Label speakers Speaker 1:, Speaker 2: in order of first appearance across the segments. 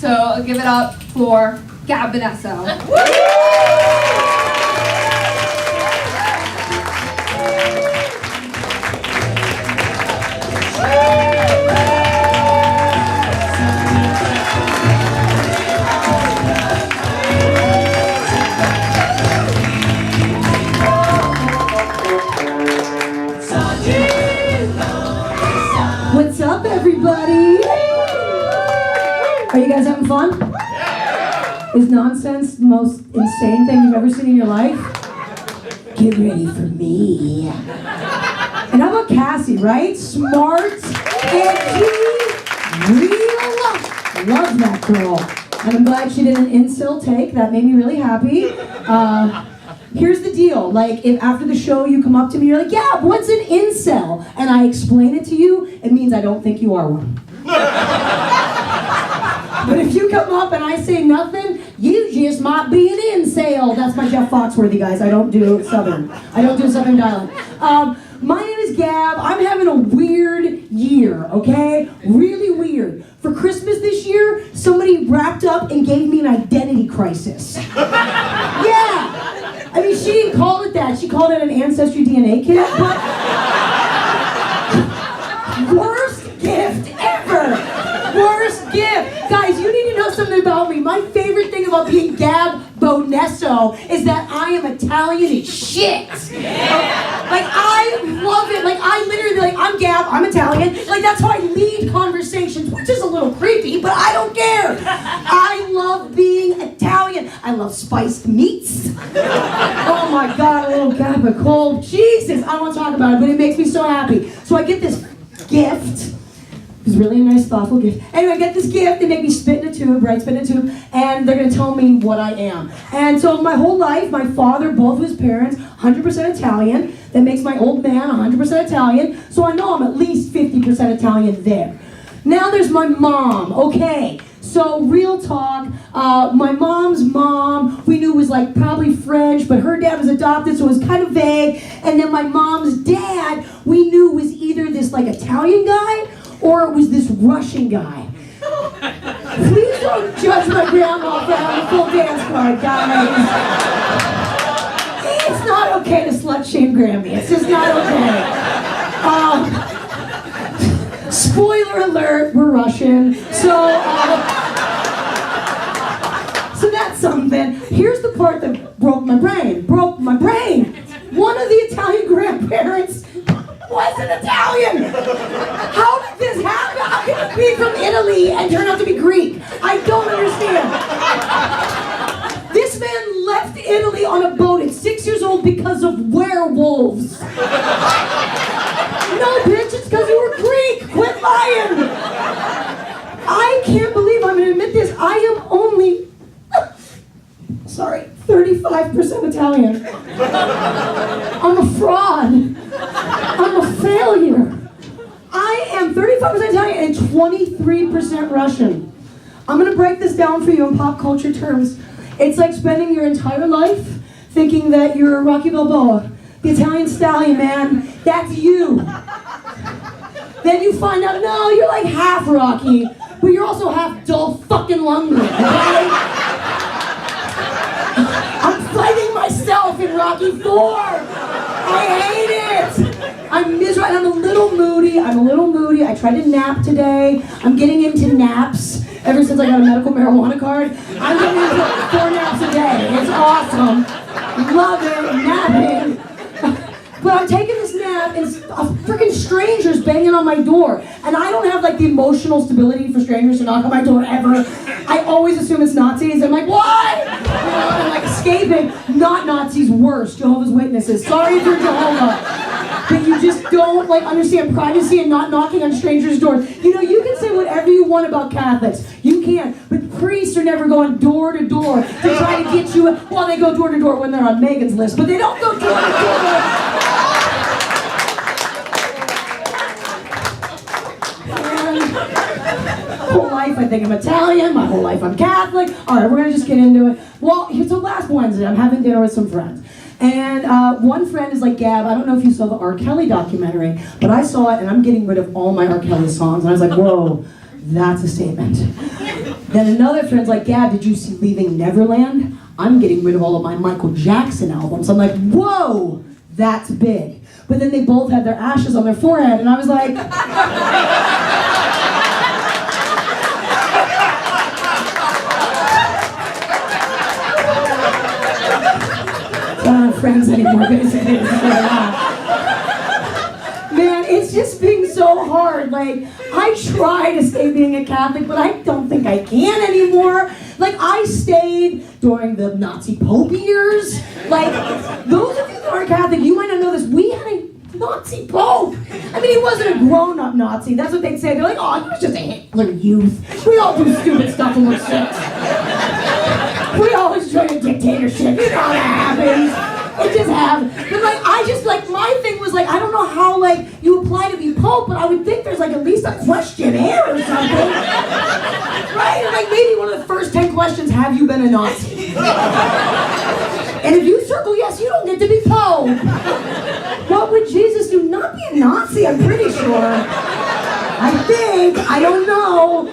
Speaker 1: So give it up for Gab Bonesso.
Speaker 2: What's up, everybody? Are you guys having fun? Yeah. Is nonsense the most insane thing you've ever seen in your life? Get ready for me. And how about Cassie, right? Smart, edgy, real. Love that girl. And I'm glad she did an incel take. That made me really happy. Here's the deal, like if after the show you come up to me, you're like, yeah, what's an incel? And I explain it to you, it means I don't think you are one. But if you come up and I say nothing, you just might be an incel. That's my Jeff Foxworthy, guys. I don't do Southern dialect. My name is Gab. I'm having a weird year, okay? Really weird. For Christmas this year, somebody wrapped up and gave me an identity crisis. Yeah. I mean, she didn't call it that. She called it an Ancestry DNA kit, but worst gift ever. Worst gift. Guys, you need to know something about me. My favorite thing about being Gab Bonesso is that I am Italian as shit. Yeah. Like, I love it. Like, I literally be like, I'm Gab, I'm Italian. Like, that's how I lead conversations, which is a little creepy, but I don't care. I love being Italian. I love spiced meats. Oh my God, a little gabagool. Jesus, I don't want to talk about it, but it makes me so happy. So I get this gift. It's really a nice, thoughtful gift. Anyway, I get this gift, they make me spit in a tube, right, spit in a tube, and they're gonna tell me what I am. And so my whole life, my father, both of his parents, 100% Italian. That makes my old man 100% Italian, so I know I'm at least 50% Italian there. Now there's my mom, okay. So real talk, my mom's mom, we knew was like probably French, but her dad was adopted, so it was kind of vague. And then my mom's dad, we knew was either this like Italian guy, or it was this Russian guy. Please don't judge my grandma for having a full dance card, guys. It's not okay to slut shame Grammy. It's just not okay. Spoiler alert, we're Russian. So that's something. Here's the part that broke my brain. One of the Italian grandparents wasn't Italian. How did this happen? How can it be from Italy and turn out to be Greek? I don't understand. This man left Italy on a boat at 6 years old because of werewolves. No, bitch, it's because you were Greek. Quit lying. I can't believe I'm going to admit this. I am only, 35% Italian. I'm a fraud. I'm a failure. I am 35% Italian and 23% Russian. I'm going to break this down for you in pop culture terms. It's like spending your entire life thinking that you're Rocky Balboa, the Italian stallion, man. That's you. Then you find out, no, you're like half Rocky, but you're also half Dolph fucking Lundgren, okay? I'm fighting myself in Rocky 4. I hate it. I'm miserable. I'm a little moody. I tried to nap today. I'm getting into naps. Ever since I got a medical marijuana card, I'm getting into 4 naps a day. It's awesome. Love it. Napping. But I'm taking this nap and a freaking stranger's banging on my door. And I don't have like the emotional stability for strangers to knock on my door ever. I always assume it's Nazis. I'm like, what? You know, I'm like escaping. Not Nazis, worse. Jehovah's Witnesses. Sorry if you're Jehovah. But you just don't like understand privacy and not knocking on strangers' doors. You know, you can say whatever you want about Catholics. You can. But priests are never going door to door to try to get you. Well, they go door to door when they're on Megan's list, but they don't go door to door. Whole life I think I'm Italian, my whole life I'm Catholic. All right, we're gonna just get into it. Well, so last Wednesday I'm having dinner with some friends. And one friend is like, Gab, I don't know if you saw the R. Kelly documentary, but I saw it and I'm getting rid of all my R. Kelly songs. And I was like, whoa, That's a statement. Then another friend's like, Gab, did you see Leaving Neverland? I'm getting rid of all of my Michael Jackson albums. I'm like, whoa, that's big. But then they both had their ashes on their forehead, and I was like, I'm not friends anymore, basically. Man, it's just been so hard. Like, I try to stay being a Catholic, but I don't think I can anymore. Like, I stayed during the Nazi Pope years. Like, those of you that aren't Catholic, you might not know this. We had a Nazi Pope. I mean, he wasn't a grown-up Nazi. That's what they'd say. They're like, oh, he was just a Hitler youth. We all do stupid stuff when we're 6. We always try to dictatorship. You know how that happens. It just happened. But like, I just like, my thing was like, I don't know how like you apply to be Pope, but I would think there's like at least a questionnaire or something. Right? Or like maybe one of the first 10 questions, have you been a Nazi? And if you circle yes, you don't get to be Pope. What would Jesus do? Not be a Nazi, I'm pretty sure. I think, I don't know.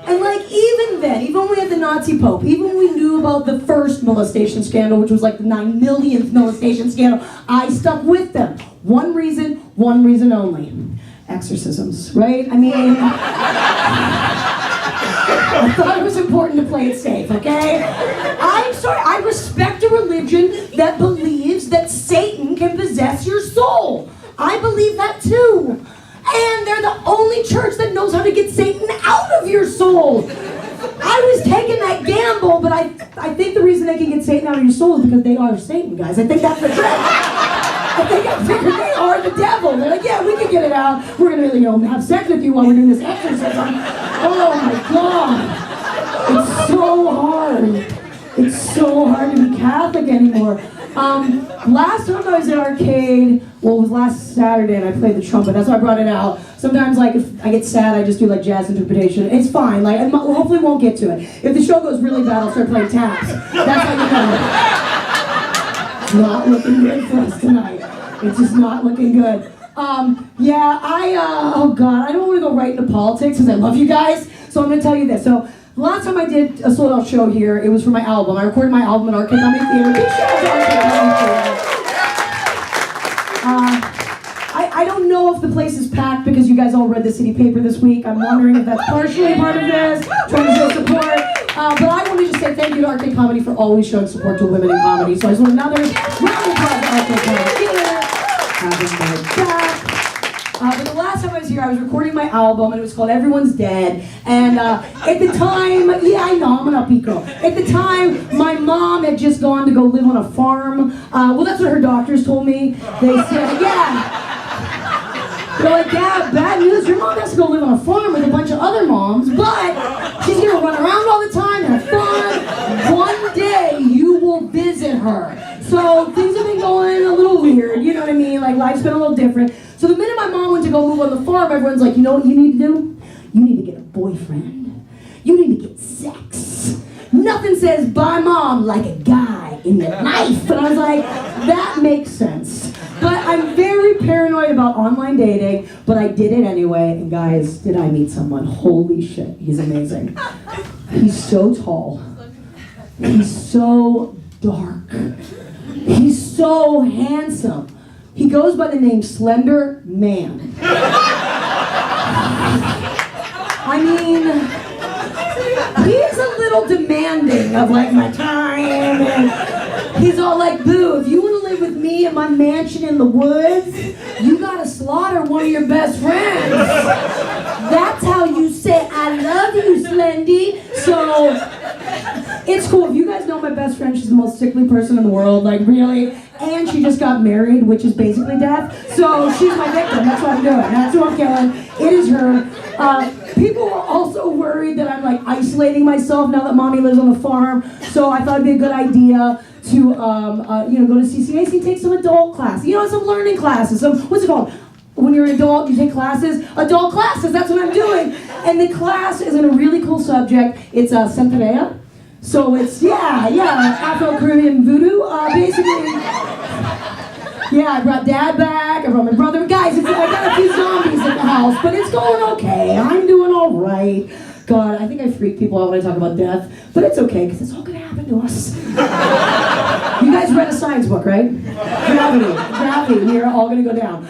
Speaker 2: And like, even then, even when we had the Nazi Pope, even when we knew about the first molestation scandal, which was like the 9 millionth molestation scandal, I stuck with them. One reason only. Exorcisms, right? I mean, I thought it was important to play it safe, okay? I'm sorry, I respect a religion that believes that Satan can possess your soul. I believe that too. And they're the only church that knows how to get Satan out of your soul. I was taking that gamble, but I think the reason they can get Satan out of your soul is because they are Satan, guys. I think that's the trick. I figured they are the devil. They're like, yeah, we can get it out. We're going to, have sex with you while we're doing this exorcism. Oh my God. It's so hard. It's so hard to be Catholic anymore. Last time I was at arcade, well, it was last Saturday, and I played the trumpet. That's why I brought it out. Sometimes, like, if I get sad, I just do, like, jazz interpretation. It's fine. Like, I hopefully won't get to it. If the show goes really bad, I'll start playing taps. That's how you know. It's not looking good for us tonight. It's just not looking good. Oh, God, I don't want to go right into politics because I love you guys. So I'm going to tell you this. So, the last time I did a sold-out show here, it was for my album. I recorded my album at Arcade Comedy Theater. Big shout out to Arcade Comedy Theater. I don't know if the place is packed because you guys all read the city paper this week. I'm wondering if that's partially part of this, trying to show support. But I want to just say thank you to Arcade Comedy for always showing support to women in comedy. So I just want another round of applause to Arcade Comedy Theater. Having my back. But the last time I was here, I was recording my album, and it was called Everyone's Dead. And at the time, yeah, I know, I'm an upbeat girl. At the time, my mom had just gone to go live on a farm. Well, that's what her doctors told me. They said, yeah. They're like, yeah, bad news. Your mom has to go live on a farm with a bunch of other moms, but she's going to run around all the time and have fun. One day, you will visit her. So things have been going a little weird, you know what I mean? Like, life's been a little different. So the minute my mom went to go move on the farm, everyone's like, you know what you need to do? You need to get a boyfriend. You need to get sex. Nothing says, bye mom, like a guy in your life. And I was like, that makes sense. But I'm very paranoid about online dating, but I did it anyway. And guys, did I meet someone? Holy shit, he's amazing. He's so tall. He's so dark. He's so handsome. He goes by the name Slender Man. I mean, he's a little demanding of like my time, and he's all like, boo, if you want to live with me in my mansion in the woods, you gotta slaughter one of your best friends. That's how you say I love you, Slendy. So it's cool. If you guys know my best friend, she's the most sickly person in the world, like really. And she just got married, which is basically death. So she's my victim. That's what I'm doing. That's who I'm killing. It is her. People were also worried that I'm like isolating myself now that mommy lives on the farm. So I thought it'd be a good idea to go to CCAC and take some adult classes. Some learning classes. Some, what's it called? When you're an adult, you take classes. Adult classes, that's what I'm doing. And the class is in a really cool subject. It's Santeria. So it's, Afro-Caribbean voodoo, basically. Yeah, I brought Dad back, I brought my brother. Guys, I got a few zombies in the house, but it's going okay. I'm doing all right. God, I think I freak people out when I talk about death, but it's okay, because it's all going to happen to us. You guys read a science book, right? Gravity, we are all going to go down.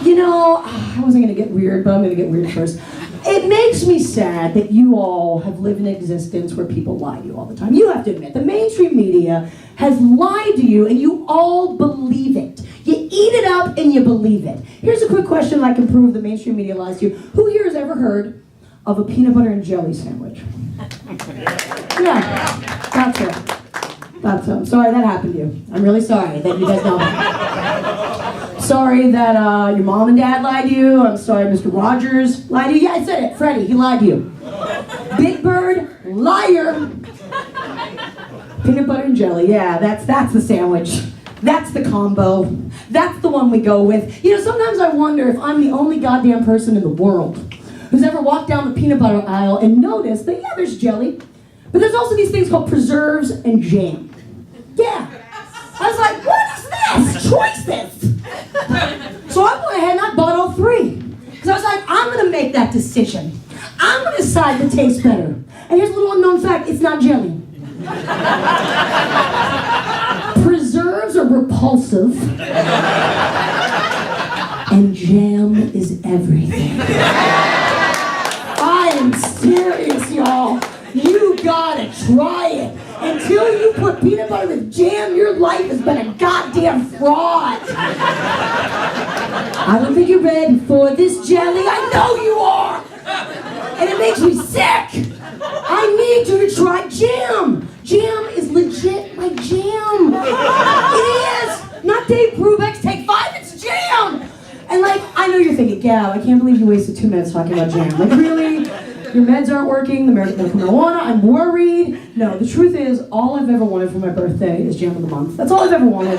Speaker 2: You know, I wasn't going to get weird, but I'm going to get weird first. It makes me sad that you all have lived in existence where people lie to you all the time. You have to admit, the mainstream media has lied to you and you all believe it. You eat it up and you believe it. Here's a quick question I can prove the mainstream media lies to you. Who here has ever heard of a peanut butter and jelly sandwich? Yeah, that's it. I'm sorry that happened to you. I'm really sorry that you guys know that. Sorry that your mom and dad lied to you. I'm sorry Mr. Rogers lied to you. Yeah, I said it. Freddie, he lied to you. Big Bird, liar. Peanut butter and jelly. Yeah, that's the sandwich. That's the combo. That's the one we go with. You know, sometimes I wonder if I'm the only goddamn person in the world who's ever walked down the peanut butter aisle and noticed that, yeah, there's jelly, but there's also these things called preserves and jam. Yeah. I was like, what is this? Choices. So I went ahead and I bought all three. Because I was like, I'm going to make that decision. I'm going to decide what tastes better. And here's a little unknown fact, it's not jelly. Preserves are repulsive. And jam is everything. I am serious, y'all. You gotta try it. Until you put peanut butter with jam, your life has been a goddamn fraud. I don't think you're ready for this jelly. I know you are. And it makes me sick. I need you to try jam. Jam is legit like jam. It is. Not Dave Brubeck's Take 5, it's jam. And like, I know you're thinking, Gab, I can't believe you wasted 2 minutes talking about jam. Like, really? Your meds aren't working, the medical marijuana, I'm worried. No, the truth is, all I've ever wanted for my birthday is jam of the month. That's all I've ever wanted.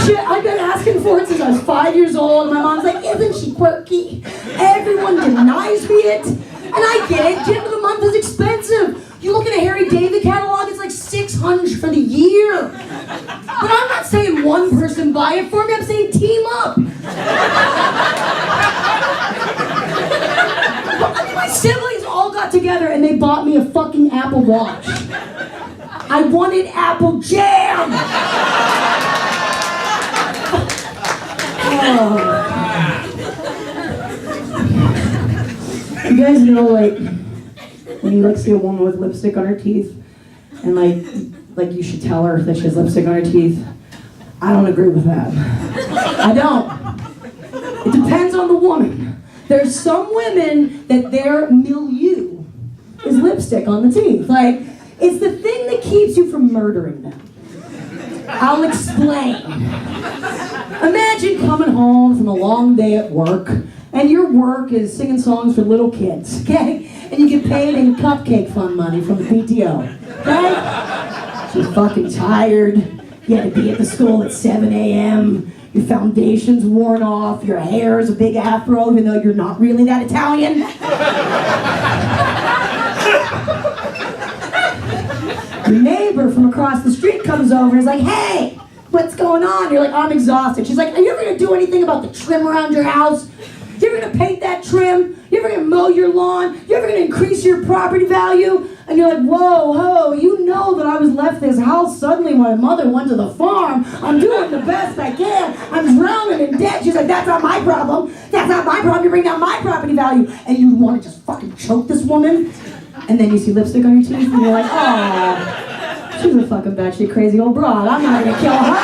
Speaker 2: Shit, I've been asking for it since I was 5 years old, and my mom's like, isn't she quirky? Everyone denies me it. And I get it, jam of the month is expensive. You look at a Harry David catalog, it's like $600 for the year. But I'm not saying one person buy it for me, I'm saying team up. I mean, my siblings all got together and they bought me a fucking Apple Watch. I wanted Apple Jam! Oh. You guys know, like, when you like see a woman with lipstick on her teeth, and like you should tell her that she has lipstick on her teeth. I don't agree with that. I don't. It depends on the woman. There's some women that their milieu is lipstick on the teeth. Like, it's the thing that keeps you from murdering them. I'll explain. Imagine coming home from a long day at work, and your work is singing songs for little kids, okay? And you get paid in cupcake fund money from the PTO, okay? You're fucking tired. You had to be at the school at 7 a.m. Your foundation's worn off. Your hair is a big afro, even though you're not really that Italian. Your neighbor from across the street comes over and is like, hey, what's going on? You're like, I'm exhausted. She's like, are you ever going to do anything about the trim around your house? You ever going to paint that trim? You ever going to mow your lawn? You ever going to increase your property value? And you're like, whoa, you know that I was left this house suddenly when my mother went to the farm. I'm doing the best I can. I'm drowning in debt. She's like, that's not my problem. That's not my problem. You bring down my property value. And you want to just fucking choke this woman? And then you see lipstick on your teeth and you're like, oh, she's a fucking batshit crazy old broad. I'm not going to kill her.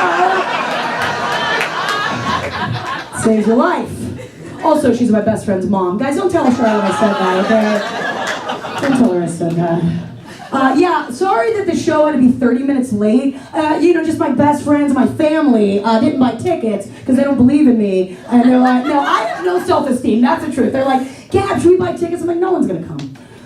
Speaker 2: Saves your life. Also, she's my best friend's mom. Guys, don't tell Charlotte I said that, okay? Don't tell her I said that. Yeah, sorry that the show had to be 30 minutes late. Just my best friends, my family didn't buy tickets because they don't believe in me. And they're like, no, I have no self-esteem. That's the truth. They're like, Gab, should we buy tickets? I'm like, no one's going to come.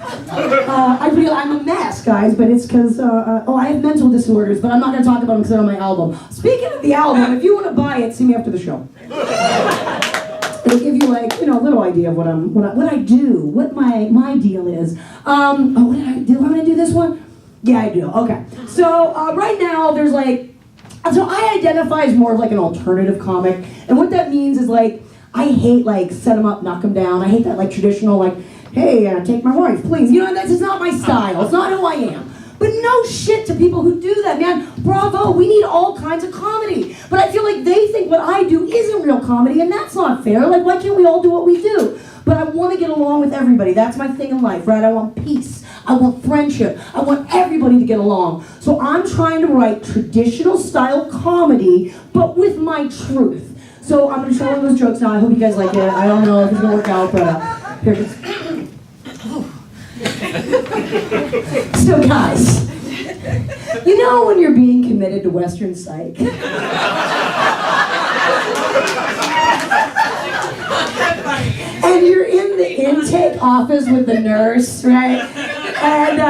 Speaker 2: I'm a mess, guys, but it's because, I have mental disorders, but I'm not going to talk about them because they're on my album. Speaking of the album, if you want to buy it, see me after the show. It'll give you a little idea of what I do, what my deal is. What did I do? I'm gonna do this one. Yeah, I do. Okay. So right now there's like, so I identify as more of like an alternative comic, and what that means is like I hate like set 'em up, knock 'em down. I hate that like traditional like, hey, take my wife, please. You know, that's just not my style. It's not who I am. But no shit to people who do that, man. Bravo, we need all kinds of comedy. But I feel like they think what I do isn't real comedy, and that's not fair. Like, why can't we all do what we do? But I want to get along with everybody. That's my thing in life, right? I want peace. I want friendship. I want everybody to get along. So I'm trying to write traditional style comedy, but with my truth. So I'm going to show all those jokes now. I hope you guys like it. I don't know if it's going to work out, but here it is. So guys, you know when you're being committed to Western Psych? And you're in the intake office with the nurse, right? And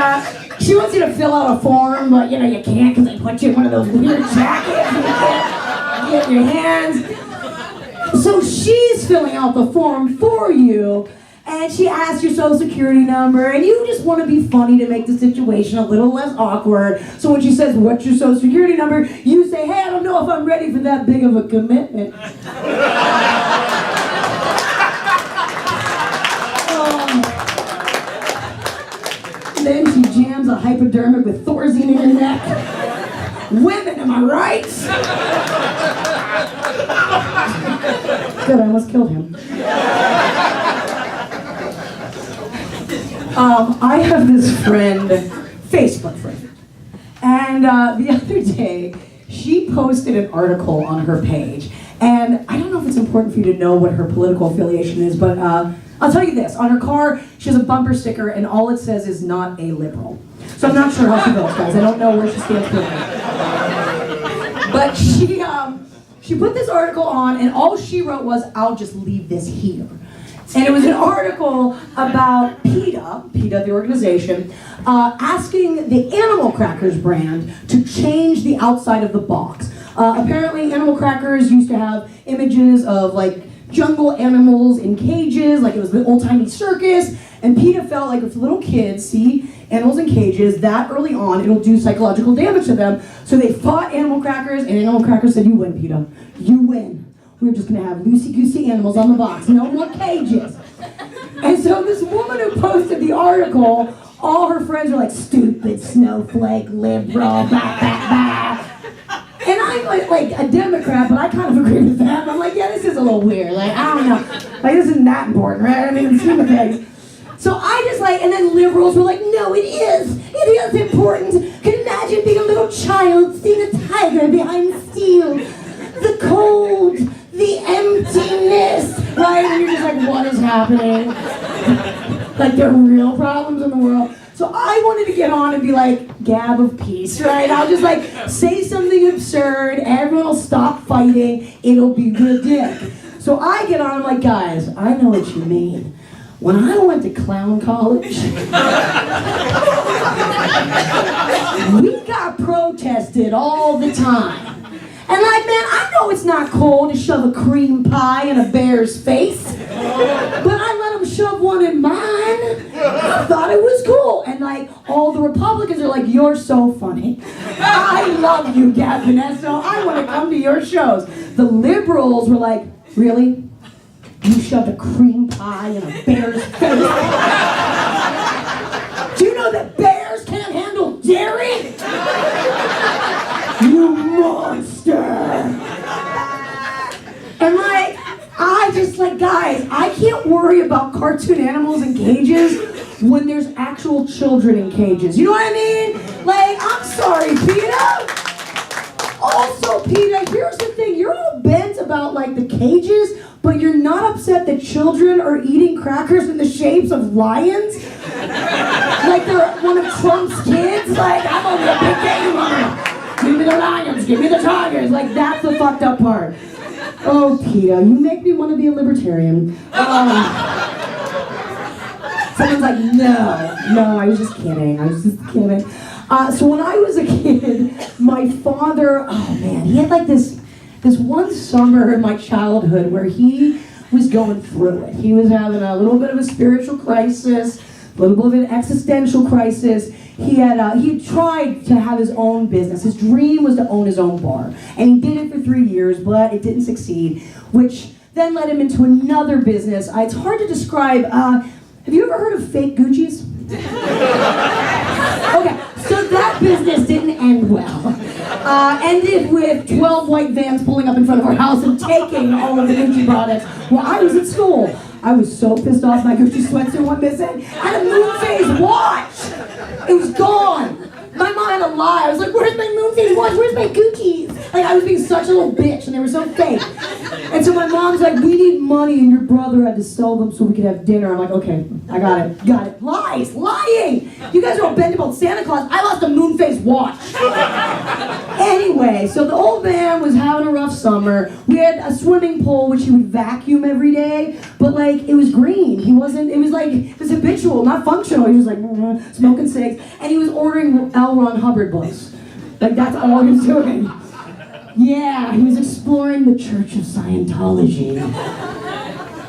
Speaker 2: she wants you to fill out a form, but you know you can't because they put you in one of those weird jackets and you can't get your hands. So she's filling out the form for you, and she asks your social security number, and you just want to be funny to make the situation a little less awkward. So when she says, what's your social security number? You say, hey, I don't know if I'm ready for that big of a commitment. Then she jams a hypodermic with Thorazine in your neck. Women, am I right? Good, I almost killed him. I have this friend, Facebook friend, and the other day, she posted an article on her page, and I don't know if it's important for you to know what her political affiliation is, but I'll tell you this. On her car, she has a bumper sticker, and all it says is not a liberal. So I'm not sure how she votes, guys. I don't know where she stands politically. But she put this article on, and all she wrote was, I'll just leave this here. And it was an article about PETA the organization, asking the Animal Crackers brand to change the outside of the box. Apparently, Animal Crackers used to have images of like jungle animals in cages, like it was the old-timey circus, and PETA felt like if little kids see animals in cages that early on, it'll do psychological damage to them. So they fought Animal Crackers, and Animal Crackers said, you win, PETA. You win. We're just gonna have loosey-goosey animals on the box, no more cages. And so this woman who posted the article, all her friends were like, stupid snowflake, liberal, blah, blah, blah. And I'm like a Democrat, but I kind of agree with that. I'm like, yeah, this is a little weird. Like, I don't know. Like, this isn't that important, right? I mean, in the scheme of things. So I just like, and then liberals were like, no, it is. It is important. Can you imagine being a little child, seeing a tiger behind steel? The cold, the emptiness, right? And you're just like, what is happening? Like, there are real problems in the world. So I wanted to get on and be like, Gab of peace, right? I'll just like say something absurd, everyone will stop fighting, it'll be good dick. So I get on, I'm like, guys, I know what you mean. When I went to clown college, we got protested all the time. And like, man, I know it's not cool to shove a cream pie in a bear's face, but I let him shove one in mine. I thought it was cool. And like, all the Republicans are like, you're so funny. I love you, Gab Bonesso. I want to come to your shows. The liberals were like, really? You shoved a cream pie in a bear's face? Do you know that bears can't handle dairy? You monster! And like, I just like, guys, I can't worry about cartoon animals in cages when there's actual children in cages. You know what I mean? Like, I'm sorry, PETA. Also, PETA, here's the thing. You're all bent about like the cages, but you're not upset that children are eating crackers in the shapes of lions? Like they're one of Trump's kids? Like, I'm only a big game runner. Give me the lions, give me the tigers. Like, that's the fucked up part. Oh, PETA, you make me want to be a libertarian. Someone's like, no, I was just kidding. So when I was a kid, my father, oh man, he had like this one summer in my childhood where he was going through it. He was having a little bit of a spiritual crisis. a little bit of an existential crisis. He had tried to have his own business. His dream was to own his own bar. And he did it for 3 years, but it didn't succeed, which then led him into another business. It's hard to describe. Have you ever heard of fake Gucci's? Okay, so that business didn't end well. Ended with 12 white vans pulling up in front of our house and taking all of the Gucci products while I was at school. I was so pissed off my Gucci sweatshirt went missing. And a moon phase watch! It was gone! My mom had a lie. I was like, where's my moon phase watch? Where's my Gucci's? Like, I was being such a little bitch and they were so fake. And so my mom's like, we need money and your brother had to sell them so we could have dinner. I'm like, okay, I got it. Lies, lying. You guys are all bent about Santa Claus. I lost a moon phase watch. Anyway, so the old man was having a rough summer. We had a swimming pool which he would vacuum every day, but like it was green. It was habitual, not functional. He was like smoking cigs, and he was ordering L. Ron Hubbard books. Like that's all he was doing. Yeah, he was exploring the Church of Scientology.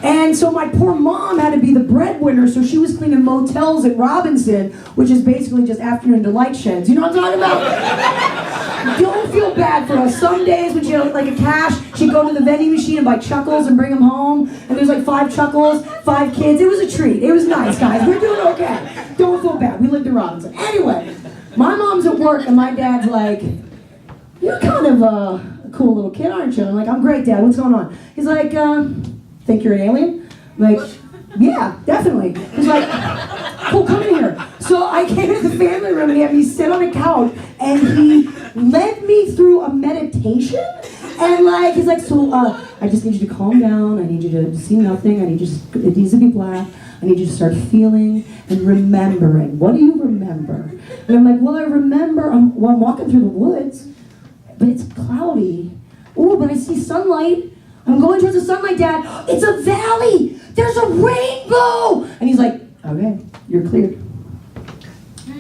Speaker 2: And so my poor mom had to be the breadwinner, so she was cleaning motels in Robinson, which is basically just afternoon delight sheds. You know what I'm talking about? Don't feel bad for us. Some days when she had like a cash, she'd go to the vending machine and buy chuckles and bring them home. And there's like 5 chuckles, 5 kids. It was a treat. It was nice, guys. We're doing okay. Don't feel bad. We lived in Robinson. Anyway, my mom's at work and my dad's like, you're kind of a cool little kid, aren't you? I'm like, I'm great, Dad. What's going on? He's like, think you're an alien? I'm like, yeah, definitely. He's like, cool, come in here. So I came into the family room and he had me sit on a couch and he led me through a meditation. And like, he's like, so I just need you to calm down. I need you to see nothing. It needs to be black. I need you to start feeling and remembering. What do you remember? And I'm like, well, I remember I'm walking through the woods, but it's cloudy. Oh, but I see sunlight. I'm going towards the sunlight, Dad. It's a valley. There's a rainbow. And he's like, okay, you're cleared.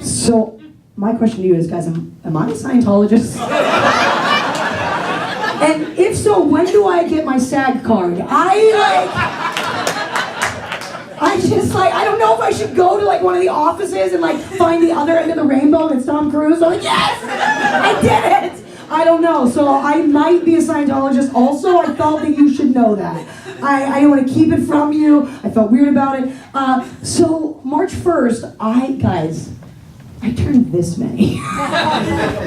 Speaker 2: So my question to you is, guys, am I a Scientologist? And if so, when do I get my SAG card? I don't know if I should go to like one of the offices and like find the other end of the rainbow and it's Tom Cruise. I'm like, yes, I did it. I don't know, so I might be a Scientologist. Also, I felt that you should know that. I didn't want to keep it from you. I felt weird about it. So March 1st, I turned this many.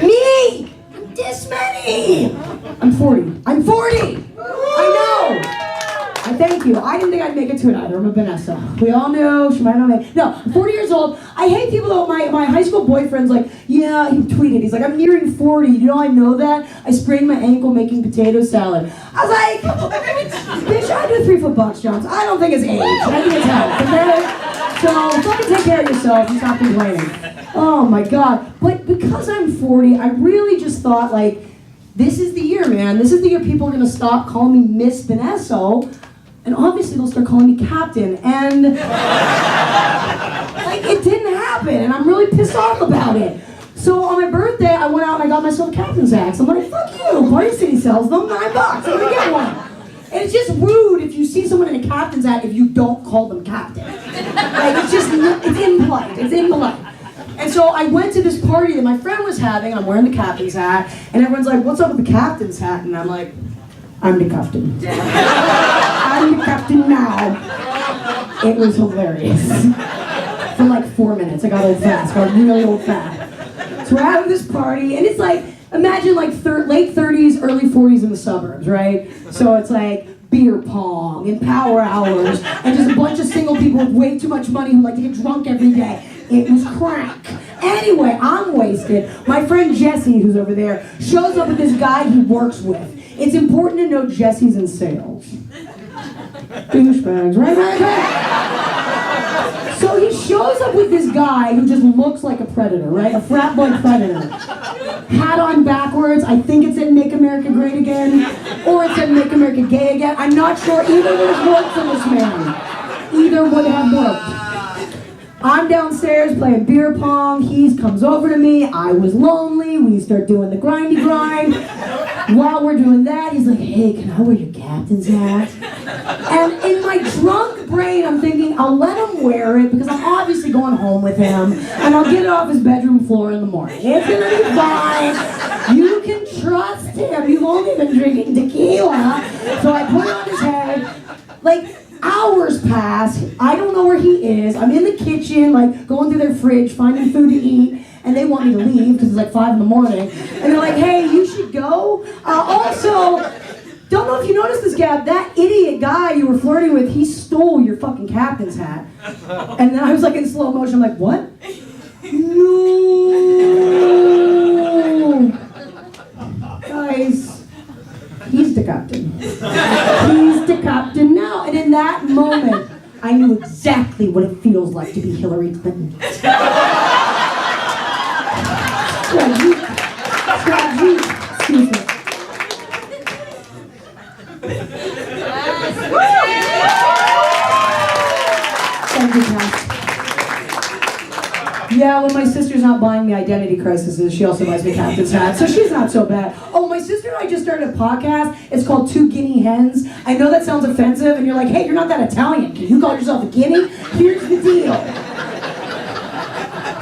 Speaker 2: Me! This many! I'm 40. I'm 40! I know! Thank you. I didn't think I'd make it to it either. I'm a Bonesso. We all knew she might not make it. No, I'm 40 years old. I hate people though. My high school boyfriend's like, yeah, he tweeted. He's like, I'm nearing 40. You know I know that? I sprained my ankle making potato salad. I was like, bitch, I do 3-foot box jumps. I don't think it's age. I think it's health, okay? So fucking take care of yourself and stop complaining. Oh my God. But because I'm 40, I really just thought like, this is the year, man. This is the year people are gonna stop calling me Miss Bonesso. And obviously they'll start calling me Captain, and like it didn't happen, and I'm really pissed off about it. So on my birthday, I went out and I got myself a Captain's axe. I'm like, fuck you, Party City sells them, $9, I'm gonna get one. And it's just rude if you see someone in a Captain's hat if you don't call them Captain. Like it's impolite. And so I went to this party that my friend was having, I'm wearing the Captain's hat, and everyone's like, what's up with the Captain's hat? And I'm like, I'm the captain. I'm the captain now. It was hilarious. For like 4 minutes, I got old fast. Got really old fast. So we're having this party, and it's like, imagine like late 30s, early 40s in the suburbs, right? So it's like beer pong and power hours, and just a bunch of single people with way too much money who like to get drunk every day. It was crack. Anyway, I'm wasted. My friend Jesse, who's over there, shows up with this guy he works with. It's important to know Jesse's in sales. Douchebags, right? So he shows up with this guy who just looks like a predator, right? A frat boy predator. Hat on backwards. I think it said Make America Great Again. Or it said Make America Gay Again. I'm not sure. Either would have worked for this man. Either would have worked. I'm downstairs playing beer pong. He comes over to me. I was lonely. We start doing the grindy grind. While we're doing that, he's like, hey, can I wear your captain's hat? And in my drunk the brain, I'm thinking, I'll let him wear it because I'm obviously going home with him, and I'll get it off his bedroom floor in the morning. It's gonna be fine. You can trust him. You've only been drinking tequila. So I put it on his head. Like, hours pass. I don't know where he is. I'm in the kitchen, like, going through their fridge, finding food to eat. And they want me to leave because it's like 5 in the morning. And they're like, hey, you should go. Also, don't know if you noticed this, Gab, that idiot guy you were flirting with, he stole your fucking captain's hat. And then I was like in slow motion, I'm like, what? No. Guys, he's the captain. He's the captain now. And in that moment, I knew exactly what it feels like to be Hillary Clinton. Excuse me. Thank you, Cass. Yeah, when my sister's not buying me identity crises, she also buys me captain's hat, so she's not so bad. Oh, my sister and I just started a podcast. It's called Two Guinea Hens. I know that sounds offensive, and you're like, hey, you're not that Italian. Can you call yourself a guinea? Here's the deal.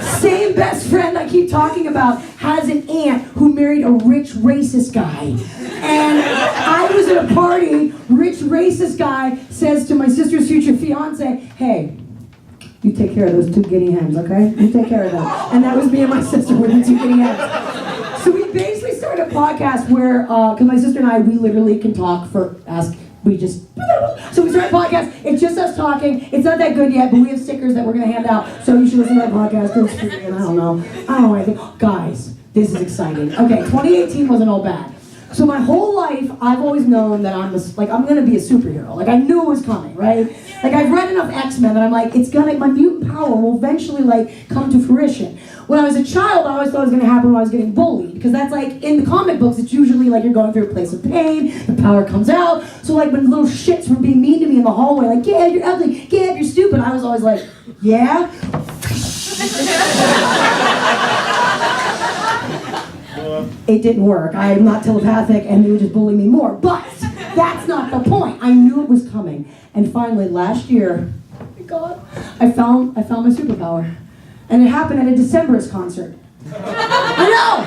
Speaker 2: Same best friend I keep talking about has an aunt who married a rich racist guy. And I was at a party, rich racist guy says to my sister's future fiance, hey, you take care of those 2 guinea hens, okay? You take care of them. And that was me and my sister with the 2 guinea hens. So we basically started a podcast where, because my sister and I, we literally can talk for, so we started a podcast, it's just us talking, it's not that good yet, but we have stickers that we're going to hand out, so you should listen to our podcast, it's free, and I don't know anything. Guys, this is exciting. Okay, 2018 wasn't all bad. So my whole life, I've always known that I'm going to be a superhero. Like, I knew it was coming, right? Like, I've read enough X-Men that I'm like, my mutant power will eventually, like, come to fruition. When I was a child, I always thought it was going to happen when I was getting bullied. Because that's like, in the comic books, it's usually like you're going through a place of pain, the power comes out. So like when little shits were being mean to me in the hallway, like, yeah, you're ugly, yeah, you're stupid, I was always like, yeah? It didn't work. I'm not telepathic, and they would just bully me more. But that's not the point. I knew it was coming. And finally, last year, oh my God, I found my superpower. And it happened at a Decemberist concert. I know!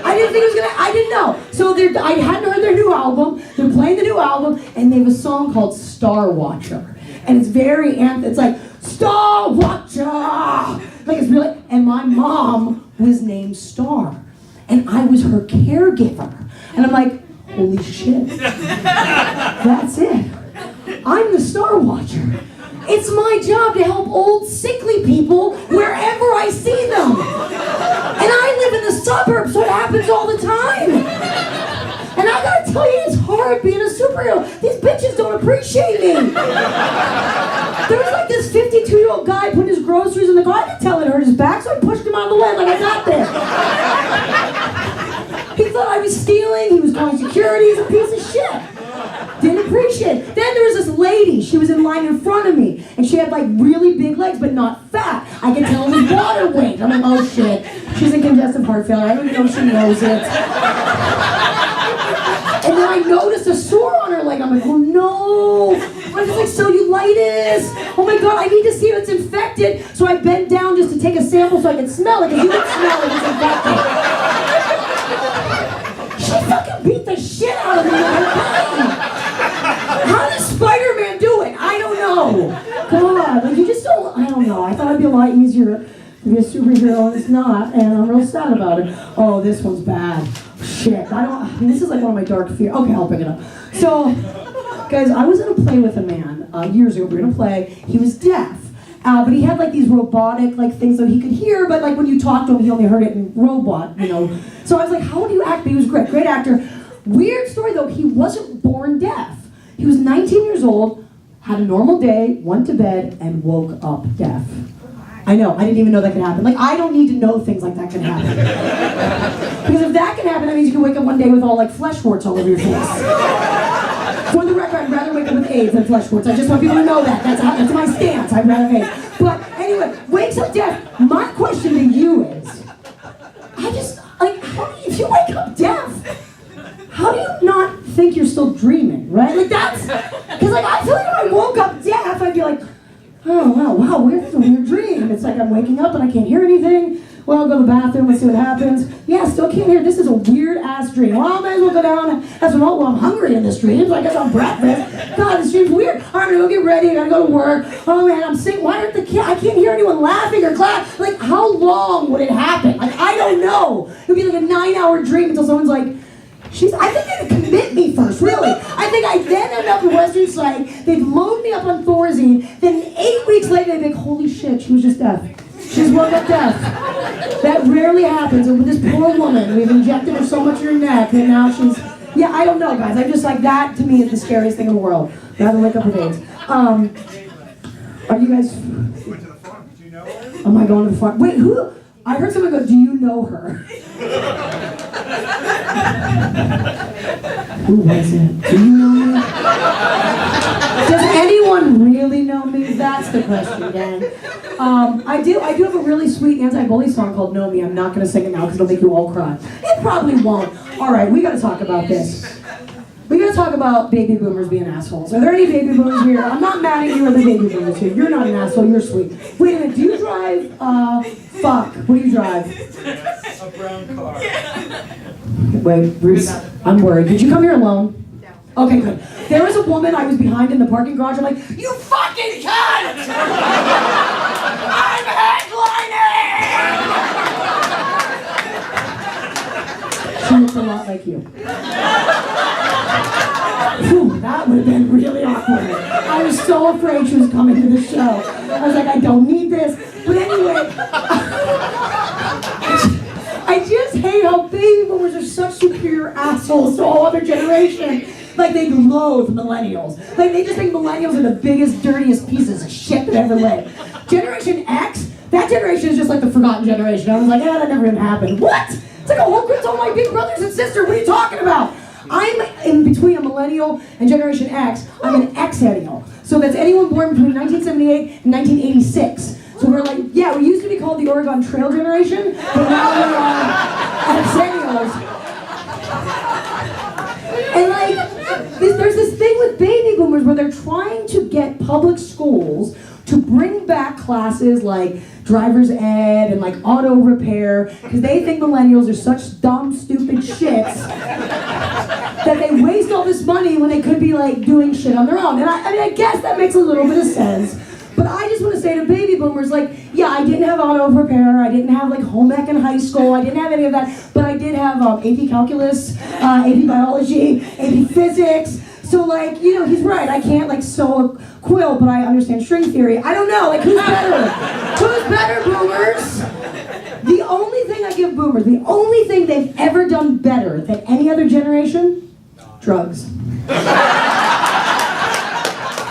Speaker 2: I didn't think it was gonna, I didn't know. So I hadn't heard their new album, they're playing the new album, and they have a song called Star Watcher. And it's very, it's like, Star Watcher! Like it's really, and my mom was named Star. And I was her caregiver. And I'm like, holy shit. That's it. I'm the Star Watcher. It's my job to help old, sickly people wherever I see them. And I live in the suburbs, so it happens all the time. And I gotta tell you, it's hard being a superhero. These bitches don't appreciate me. There was like this 52-year-old guy putting his groceries in the car. I could tell it hurt his back, so I pushed him out of the way like I got this. He thought I was stealing, he was calling security, he's a piece of shit. Didn't appreciate it. Then there was this lady, she was in line in front of me, and she had like really big legs, but not fat. I could tell it was water weight. I'm like, oh shit, she's in congestive heart failure. I don't even know if she knows it. And then I noticed a sore on her leg. I'm like, oh no, I was like cellulitis. Oh my God, I need to see if it's infected. So I bent down just to take a sample so I could smell it, because you can smell it, it's infected. She fucking beat the shit out of me with her cane. How does Spider-Man do it? I don't know. God, like you just don't, I don't know. I thought it'd be a lot easier to be a superhero, and it's not, and I'm real sad about it. Oh, this one's bad. Shit, this is like one of my dark fears. Okay, I'll pick it up. So, guys, I was in a play with a man years ago. We were in a play. He was deaf. But he had like these robotic like things that he could hear, but like when you talked to him, he only heard it in robot, you know. So I was like, how do you act? But he was great, great actor. Weird story though, he wasn't born deaf. He was 19 years old, had a normal day, went to bed, and woke up deaf. I know, I didn't even know that could happen. Like, I don't need to know things like that can happen. Because if that can happen, that means you can wake up one day with all like flesh warts all over your face. For the record, I'd rather wake up with AIDS than flesh warts. I just want people to know that. That's my stance. I'd rather AIDS. But anyway, wakes up deaf. My question to you is, if you wake up deaf, how do you not think you're still dreaming, right? Like that's, because like I feel like if I woke up deaf, I'd be like, Oh, wow, weird, it's a weird dream. It's like I'm waking up and I can't hear anything. Well, I'll go to the bathroom, let's see what happens. Yeah, still can't hear. This is a weird-ass dream. Well, I may as well go down and have some, well, I'm hungry in this dream, so I guess I'm breakfast. God, this dream's weird. All right, I'm gonna go get ready, I gotta go to work. Oh, man, I'm sick. Why aren't the kids? I can't hear anyone laughing or clapping. Like, how long would it happen? Like, I don't know. It'd be like a 9-hour dream until someone's like, I think they'd commit me first, really. I think I'd then end up in Western Psych, they'd load me up on Thorazine, then 8 weeks later they'd be like, holy shit, she was just deaf. She just woke up deaf. That rarely happens, and with this poor woman, we've injected her so much in her neck, and now she's, yeah, I don't know, guys. I'm just like, that to me is the scariest thing in the world. Rather wake up with AIDS. Are you guys...
Speaker 3: Went to the farm. Did you know her?
Speaker 2: Am I going to the farm? Wait, who? I heard someone go, do you know her? Who was it? Do you know me? Does anyone really know me? That's the question, gang. I do have a really sweet anti-bully song called Know Me. I'm not going to sing it now because it'll make you all cry. It probably won't. All right, we got to talk about this. We got to talk about baby boomers being assholes. Are there any baby boomers here? I'm not mad at you or the baby boomers here. You're not an asshole, you're sweet. Wait a minute, do you drive, fuck, what do you drive?
Speaker 3: A brown car.
Speaker 2: Wait, Bruce, I'm worried. Did you come here alone? No. Okay, good. There was a woman I was behind in the parking garage. I'm like, you fucking cunt! I'm headlining! She looked a lot like you. Whew, that would have been really awkward. I was so afraid she was coming to the show. I was like, I don't need this. But anyway, I just hate how baby boomers are such superior assholes to all other generations. Like, they loathe millennials. Like, they just think millennials are the biggest, dirtiest pieces of shit that ever lived. Generation X, that generation is just like the forgotten generation. I was like, that never even happened. What? It's like a whole group of all my big brothers and sisters. What are you talking about? I'm in between a millennial and Generation X. I'm an Xennial. So that's anyone born between 1978 and 1986. So we're like, yeah, we used to be called the Oregon Trail generation, but now we're Xennials. And like, there's this thing with baby boomers where they're trying to get public schools to bring back classes like driver's ed and like auto repair, because they think millennials are such dumb, stupid shits that they waste all this money when they could be like doing shit on their own. And I mean, I guess that makes a little bit of sense. But I just want to say to baby boomers, like, yeah, I didn't have auto repair, I didn't have like home ec in high school, I didn't have any of that, but I did have AP calculus, AP biology, AP physics. So like, you know, he's right, I can't like sew a quilt, but I understand string theory. I don't know, like, who's better? Who's better, boomers? The only thing I give boomers, the only thing they've ever done better than any other generation, drugs.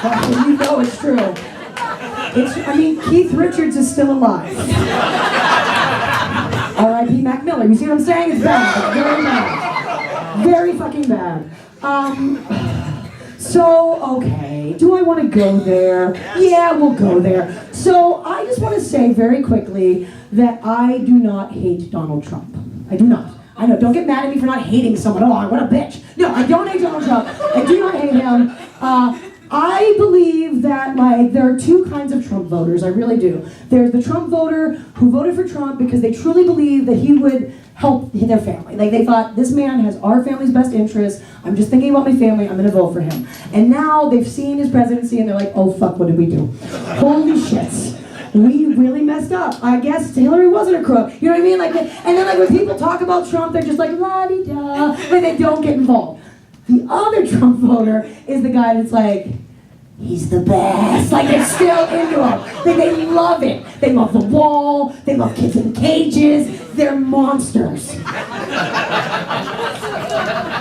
Speaker 2: Well, you know it's true. I mean, Keith Richards is still alive. R.I.P. Mac Miller. You see what I'm saying? It's bad. It's very bad. Very fucking bad. So, okay. Do I want to go there? Yeah, we'll go there. So, I just want to say very quickly that I do not hate Donald Trump. I do not. I know, don't get mad at me for not hating someone. Oh, what a bitch. No, I don't hate Donald Trump. I do not hate him. I believe that, like, there are two kinds of Trump voters, I really do. There's the Trump voter who voted for Trump because they truly believe that he would help their family. Like, they thought, this man has our family's best interests, I'm just thinking about my family, I'm gonna vote for him. And now they've seen his presidency and they're like, oh fuck, what did we do? Holy shit. We really messed up. I guess Hillary wasn't a crook. You know what I mean? Like, and then like when people talk about Trump, they're just like, la-di-da, like they don't get involved. The other Trump voter is the guy that's like, he's the best. Like, they're still into him. Like, they love it. They love the wall. They love kids in cages. They're monsters.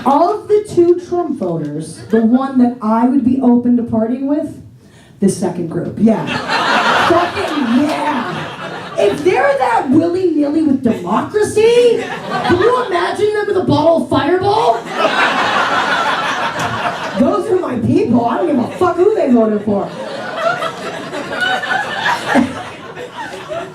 Speaker 2: Of the two Trump voters, the one that I would be open to partying with, the second group. Yeah. Fucking yeah. If they're that willy-nilly with democracy, can you imagine them with a bottle of Fireball? Those are my people. I don't give a fuck who they voted for.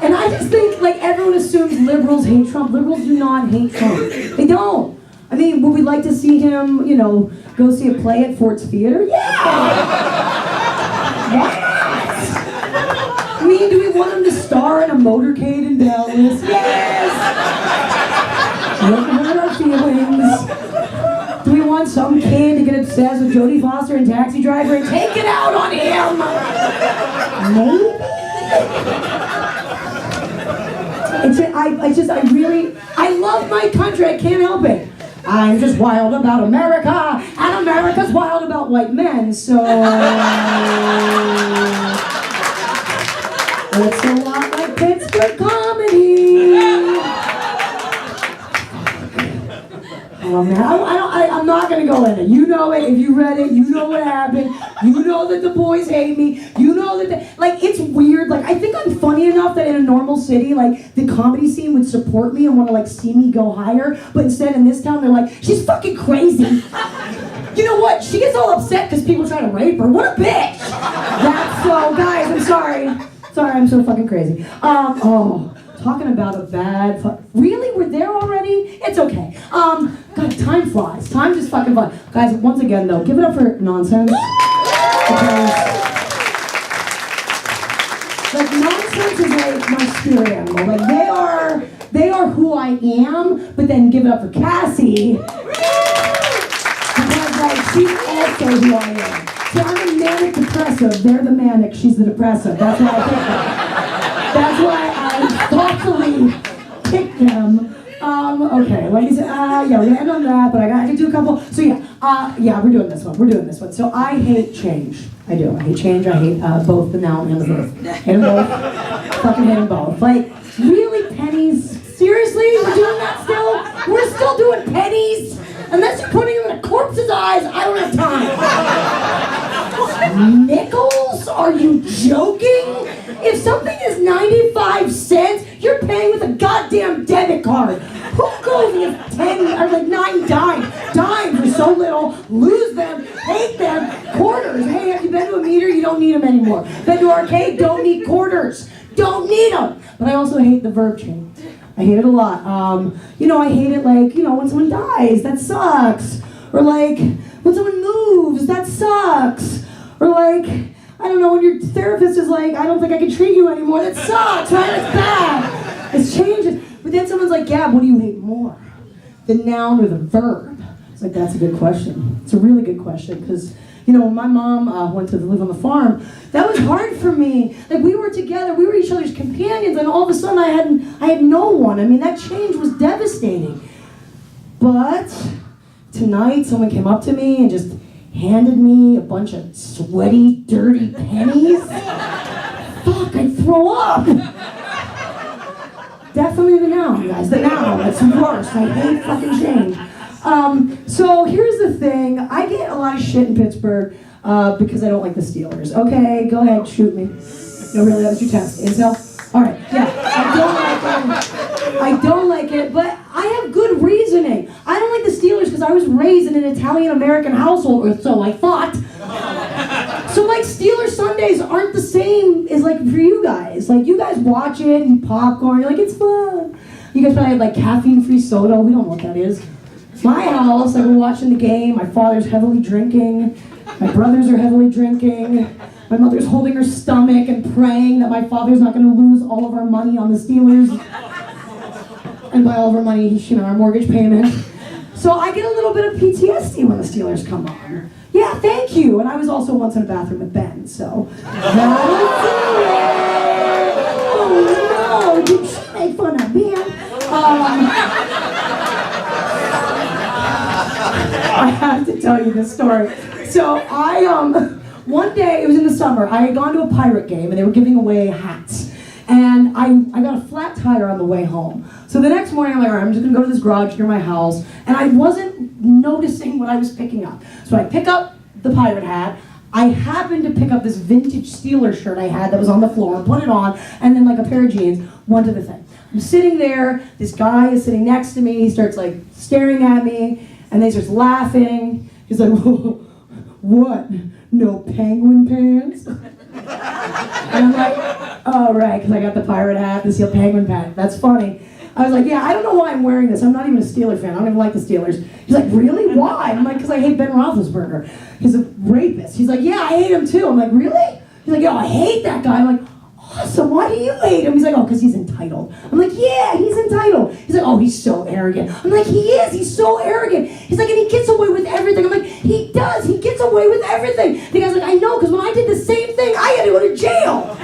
Speaker 2: And I just think, like, everyone assumes liberals hate Trump. Liberals do not hate Trump. They don't. I mean, would we like to see him, you know, go see a play at Ford's Theater? Yeah! Why not? mean, do we want him to star in a motorcade in Dallas? Yes! Don't hurt our feelings. Do we want some kid to get obsessed with Jodie Foster and Taxi Driver and take it out on him? Maybe? I love my country, I can't help it. I'm just wild about America, and America's wild about white men, so... It's a lot like Pittsburgh comedy. Oh man, I'm not gonna go in it. You know it, if you read it, you know what happened. You know that the boys hate me. You know that, it's weird. Like, I think I'm funny enough that in a normal city, like, the comedy scene would support me and want to, like, see me go higher. But instead in this town, they're like, she's fucking crazy. You know what? She gets all upset because people try to rape her. What a bitch! That's so, guys, I'm sorry. Sorry, I'm so fucking crazy. Talking about a bad really? We're there already? It's okay. God, time flies. Time just fucking flies. Guys, once again though, give it up for Nonsense. Because, like, Nonsense is like my spirit animal. Like, they are who I am, but then give it up for Cassie. Because, like, she's also who I am. So I'm a manic depressive. They're the manic, she's the depressive. That's why I picked them. That's why I thoughtfully picked them. Okay, like I said, yeah, we're gonna end on that, but I can do a couple. So yeah, we're doing this one. So I hate change. I do. I hate change. I hate both the now and the verb. Hate them both. Fucking hate them both. Like, really, pennies? Seriously? We're doing that still? We're still doing pennies? Unless you're putting them in a corpse's eyes, I don't have time. Nickels? Are you joking? If something is 95 cents, you're paying with a goddamn debit card. Who goes with 10 or like 9 dimes? Dimes are so little, lose them, hate them. Quarters, hey, have you been to a meter? You don't need them anymore. Been to an arcade? Don't need quarters. Don't need them. But I also hate the verb change. I hate it a lot. I hate it like, when someone dies, that sucks. Or like, when someone moves, that sucks. Or like, I don't know, when your therapist is like, I don't think I can treat you anymore, that sucks, right? It's bad. It's changes. But then someone's like, Gab, what do you hate more? The noun or the verb? It's like, that's a good question. It's a really good question, because, when my mom went to live on the farm, that was hard for me. Like, we were together, we were each other's companions, and all of a sudden I had no one. I mean, that change was devastating. But tonight, someone came up to me and just handed me a bunch of sweaty, dirty pennies. Fuck, I'd throw up. Definitely the noun, guys. The noun. That's worse. I hate fucking change. So here's the thing. I get a lot of shit in Pittsburgh because I don't like the Steelers. Okay, go ahead, shoot me. No, really, that was your test. Intel? All right, yeah. I don't like it, but I have good reasoning. I don't like the Steelers because I was raised in an Italian-American household, or so I thought. So, like, Steelers Sundays aren't the same as, like, for you guys. Like, you guys watch it and popcorn, you're like, it's fun. You guys probably had, like, caffeine-free soda. We don't know what that is. My house, like, we're watching the game. My father's heavily drinking. My brothers are heavily drinking. My mother's holding her stomach and praying that my father's not going to lose all of our money on the Steelers. And by all of our money, our mortgage payment. So I get a little bit of PTSD when the Steelers come on. Yeah, thank you. And I was also once in a bathroom with Ben, so that'll do it. Oh no, did she make fun of Ben? I have to tell you this story. So one day, it was in the summer, I had gone to a Pirate game and they were giving away hats. And I got a flat tire on the way home. So the next morning I'm like, all right, I'm just gonna go to this garage near my house. And I wasn't noticing what I was picking up. So I pick up the Pirate hat. I happened to pick up this vintage Steelers shirt I had that was on the floor, put it on, and then like a pair of jeans, one to the thing. I'm sitting there, this guy is sitting next to me, he starts like staring at me, and then he starts laughing. He's like, what? No penguin pants? And I'm like, oh right, because I got the pirate hat, the seal penguin hat. That's funny. I was like, yeah, I don't know why I'm wearing this. I'm not even a Steelers fan. I don't even like the Steelers. He's like, really? Why? I'm like, because I hate Ben Roethlisberger. He's a rapist. He's like, yeah, I hate him too. I'm like, really? He's like, yo, I hate that guy. I'm like, awesome. why do you hate him? He's like, oh, because he's entitled. I'm like, yeah, he's entitled. He's like, oh, he's so arrogant. I'm like, he is. He's so arrogant. He's like, and he gets away with everything. I'm like, he does. He gets away with everything. The guy's like, I know, because when I did the same thing, I had to go to jail.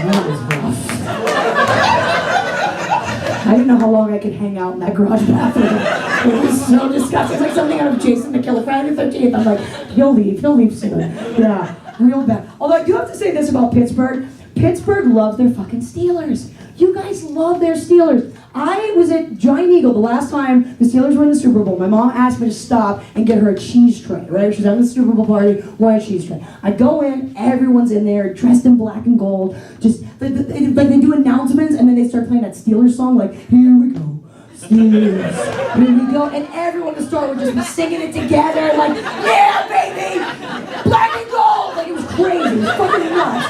Speaker 2: That was rough. I didn't know how long I could hang out in that garage bathroom. It was so disgusting. It's like something out of Jason the Killer, Friday the 13th. I'm like, he'll leave soon. Yeah, real bad. Although I do have to say this about Pittsburgh. Pittsburgh loves their fucking Steelers. You guys love their Steelers. I was at Giant Eagle the last time the Steelers were in the Super Bowl. My mom asked me to stop and get her a cheese tray, right? She's having the Super Bowl party, wanted a cheese tray. I go in, everyone's in there, dressed in black and gold, just like they do announcements, and then they start playing that Steelers song, like, here we go, Steelers, here we go, and everyone in the store would just be singing it together, like, yeah, baby, black and gold, like it was crazy, it was fucking nuts.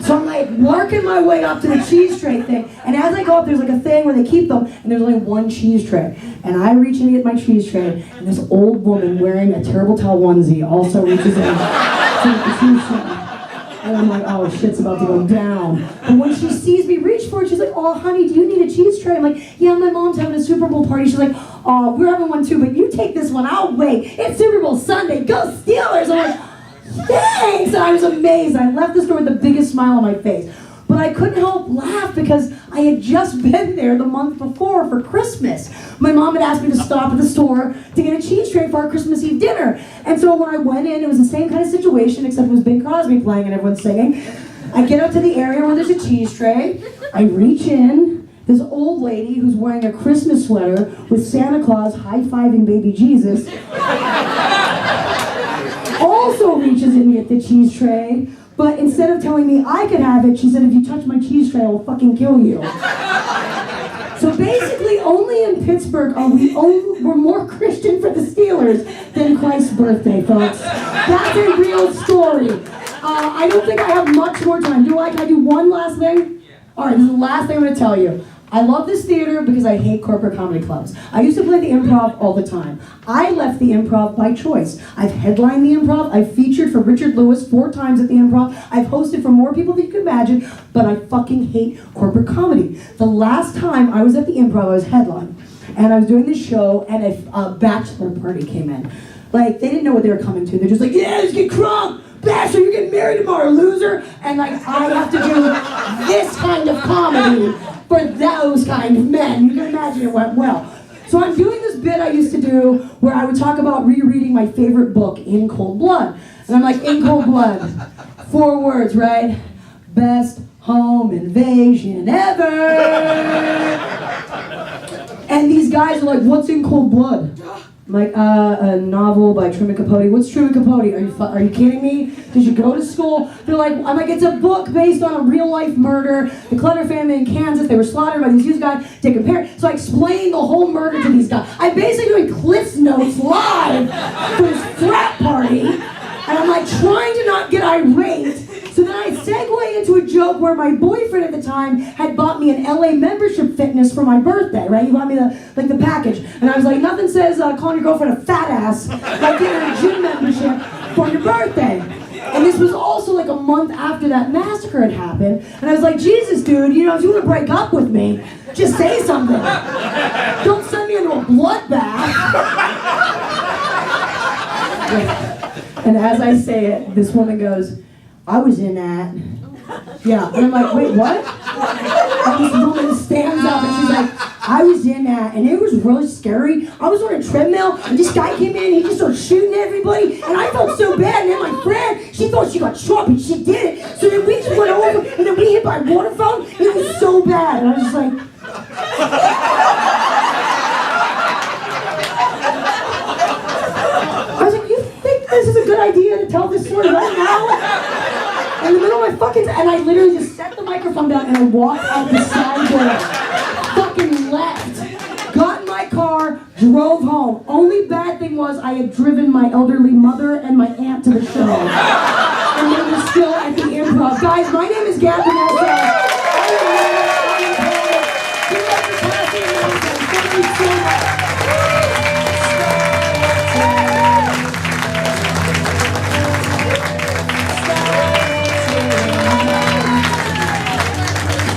Speaker 2: So I'm like working my way up to the cheese tray thing, and as I go up, there's like a thing where they keep them, and there's only one cheese tray. And I reach in to get my cheese tray, and this old woman wearing a Terrible Towel onesie also reaches in to get the cheese tray. And I'm like, oh, shit's about to go down. But when she sees me reach for it, she's like, oh, honey, do you need a cheese tray? I'm like, yeah, my mom's having a Super Bowl party. She's like, oh, we're having one too, but you take this one, I'll wait. It's Super Bowl Sunday, go Steelers! I'm like, thanks! And I was amazed. I left the store with the biggest smile on my face. But I couldn't help laugh because I had just been there the month before for Christmas. My mom had asked me to stop at the store to get a cheese tray for our Christmas Eve dinner. And so when I went in, it was the same kind of situation, except it was Bing Crosby playing and everyone's singing. I get up to the area where there's a cheese tray. I reach in. This old lady who's wearing a Christmas sweater with Santa Claus high-fiving baby Jesus also reaches in at the cheese tray, but instead of telling me I could have it, she said, if you touch my cheese tray, I will fucking kill you. So basically, only in Pittsburgh we're more Christian for the Steelers than Christ's birthday, folks. That's a real story. I don't think I have much more time. Can I do one last thing? All right, this is the last thing I'm going to tell you. I love this theater because I hate corporate comedy clubs. I used to play the Improv all the time. I left the Improv by choice. I've headlined the Improv. I've featured for Richard Lewis 4 times at the Improv. I've hosted for more people than you can imagine, but I fucking hate corporate comedy. The last time I was at the Improv, I was headline, and I was doing this show, and a bachelor party came in. Like, they didn't know what they were coming to. They're just like, yeah, let's get crunk! Bachelor, you're getting married tomorrow, loser! And like, I have to do this kind of comedy for those kind of men. You can imagine it went well. So I'm doing this bit I used to do where I would talk about rereading my favorite book, In Cold Blood. And I'm like, In Cold Blood, 4 words, right? Best home invasion ever! And these guys are like, what's In Cold Blood? I'm like, a novel by Truman Capote. What's Truman Capote? Are you kidding me? Did you go to school? They're like, I'm like, it's a book based on a real life murder. The Clutter family in Kansas, they were slaughtered by these huge guys to compare. So I explained the whole murder to these guys. I basically doing Cliff's Notes live for this frat party. And I'm like trying to not get irate. So then I segue into a joke where my boyfriend at the time had bought me an LA membership fitness for my birthday, right? He bought me the package. And I was like, nothing says calling your girlfriend a fat ass like getting a gym membership for your birthday. And this was also like a month after that massacre had happened. And I was like, Jesus, dude, if you want to break up with me, just say something. Don't send me into a bloodbath. And as I say it, this woman goes, I was in that. Yeah. And I'm like, wait, what? And this woman stands up and she's like, I was in that, and it was really scary. I was on a treadmill, and this guy came in, and he just started shooting everybody, and I felt so bad. And then my friend, she thought she got shot, but she did it. So then we just went over, and then we hit by a water fountain. It was so bad. And I was just like, you think this is a good idea to tell this story right now? In the middle of my fucking, and I literally just set the microphone down and I walked out the side door. Fucking left. Got in my car, drove home. Only bad thing was I had driven my elderly mother and my aunt to the show. And they were still at the Improv. Guys, my name is Gab Bonesso.